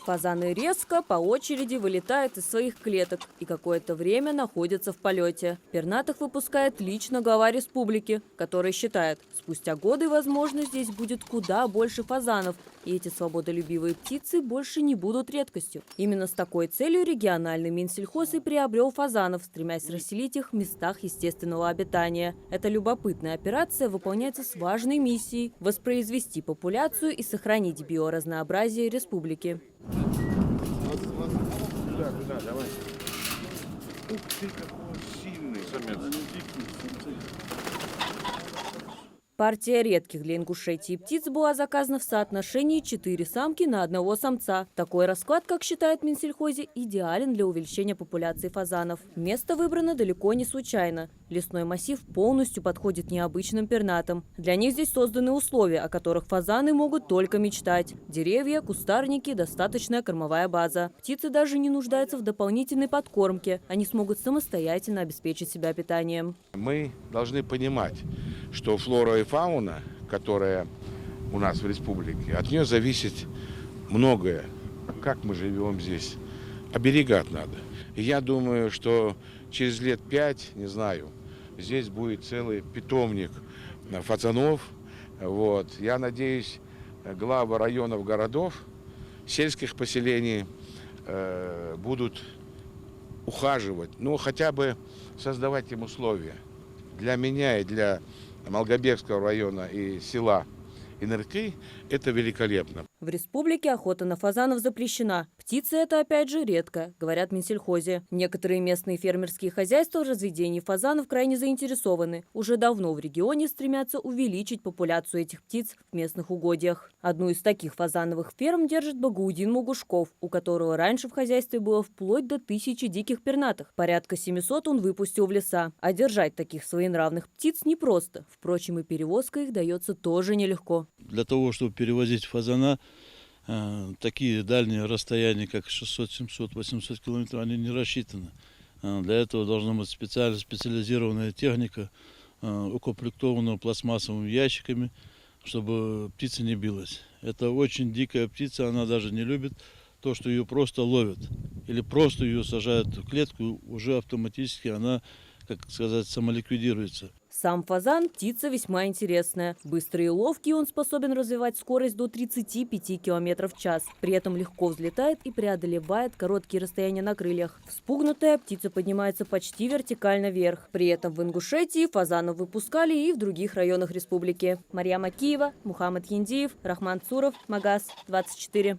Фазаны резко по очереди вылетают из своих клеток и какое-то время находятся в полете. Пернатых выпускает лично глава республики, который считает, спустя годы, возможно, здесь будет куда больше фазанов, и эти свободолюбивые птицы больше не будут редкостью. Именно с такой целью региональный Минсельхоз и приобрел фазанов, стремясь расселить их в местах естественного обитания. Эта любопытная операция выполняется с важной миссией – воспроизвести популяцию и сохранить биоразнообразие республики. Давай. Ух ты, какой сильный самец. Партия редких для Ингушетии птиц была заказана в соотношении 4 самки на 1 самца. Такой расклад, как считает Минсельхозе, идеален для увеличения популяции фазанов. Место выбрано далеко не случайно. Лесной массив полностью подходит необычным пернатам. Для них здесь созданы условия, о которых фазаны могут только мечтать. Деревья, кустарники, достаточная кормовая база. Птицы даже не нуждаются в дополнительной подкормке. Они смогут самостоятельно обеспечить себя питанием. Мы должны понимать, что флора и фауна, которая у нас в республике, от нее зависит многое. Как мы живем здесь. Оберегать надо. И я думаю, что через лет 5, не знаю, здесь будет целый питомник фазанов. Вот. Я надеюсь, главы районов, городов, сельских поселений будут ухаживать, ну хотя бы создавать им условия. Для меня и для Малгобекского района и села Иныркы это великолепно. В республике охота на фазанов запрещена. Птица это опять же редко, говорят в Минсельхозе. Некоторые местные фермерские хозяйства в разведении фазанов крайне заинтересованы. Уже давно в регионе стремятся увеличить популяцию этих птиц в местных угодьях. Одну из таких фазановых ферм держит Багаудин Мугушков, у которого раньше в хозяйстве было вплоть до 1000 диких пернатых. Порядка 700 он выпустил в леса. А держать таких своенравных птиц непросто. Впрочем, и перевозка их дается тоже нелегко. Для того, чтобы перевозить фазана, такие дальние расстояния, как 600, 700, 800 километров, они не рассчитаны. Для этого должна быть специализированная техника, укомплектованная пластмассовыми ящиками, чтобы птица не билась. Это очень дикая птица, она даже не любит то, что ее просто ловят. Или просто ее сажают в клетку, уже автоматически она, как сказать, самоликвидируется. Сам фазан – птица весьма интересная. Быстрый и ловкий, он способен развивать скорость до 35 км в час. При этом легко взлетает и преодолевает короткие расстояния на крыльях. Вспугнутая птица поднимается почти вертикально вверх. При этом в Ингушетии фазанов выпускали и в других районах республики. Марьям Акиева, Мухаммад Яндиев, Рахман Цуров, Магаз, 24.